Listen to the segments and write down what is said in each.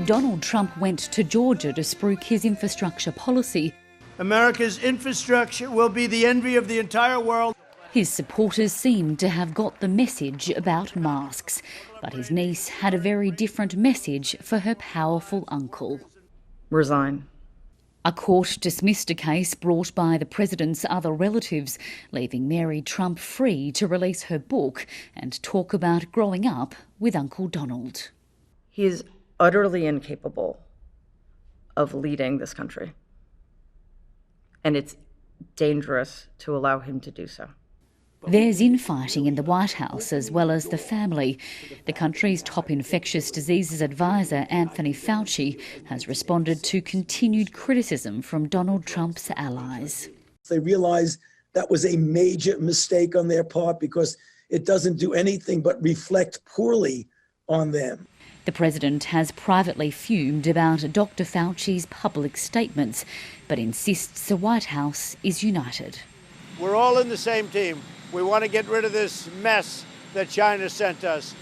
Donald Trump went to Georgia to spruik his infrastructure policy. America's infrastructure will be the envy of the entire world. His supporters seemed to have got the message about masks, but his niece had a very different message for her powerful uncle. Resign. A court dismissed a case brought by the president's other relatives, leaving Mary Trump free to release her book and talk about growing up with Uncle Donald. He is utterly incapable of leading this country, and it's dangerous to allow him to do so. There's infighting in the White House as well as the family. The country's top infectious diseases advisor, Anthony Fauci, has responded to continued criticism from Donald Trump's allies. They realize that was a major mistake on their part because it doesn't do anything but reflect poorly on them. The president has privately fumed about Dr. Fauci's public statements, but insists the White House is united. We're all in the same team. We want to get rid of this mess that China sent us.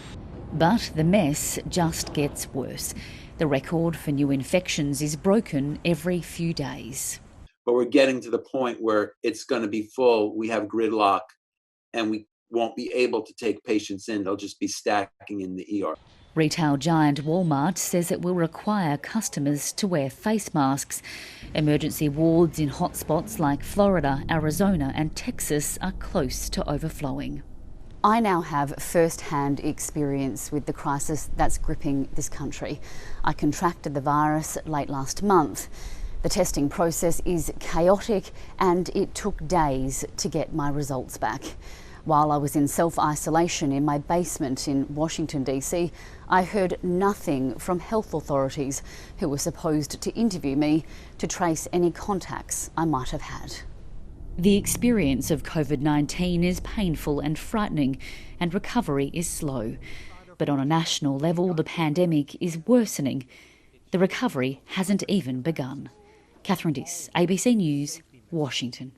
But the mess just gets worse. The record for new infections is broken every few days. But we're getting to the point where it's going to be full. We have gridlock and we won't be able to take patients in. They'll just be stacking in the ER. Retail giant Walmart says it will require customers to wear face masks. Emergency wards in hotspots like Florida, Arizona and Texas are close to overflowing. I now have first-hand experience with the crisis that's gripping this country. I contracted the virus late last month. The testing process is chaotic and it took days to get my results back. While I was in self-isolation in my basement in Washington, D.C., I heard nothing from health authorities who were supposed to interview me to trace any contacts I might have had. The experience of COVID-19 is painful and frightening, and recovery is slow. But on a national level, the pandemic is worsening. The recovery hasn't even begun. Catherine Diss, ABC News, Washington.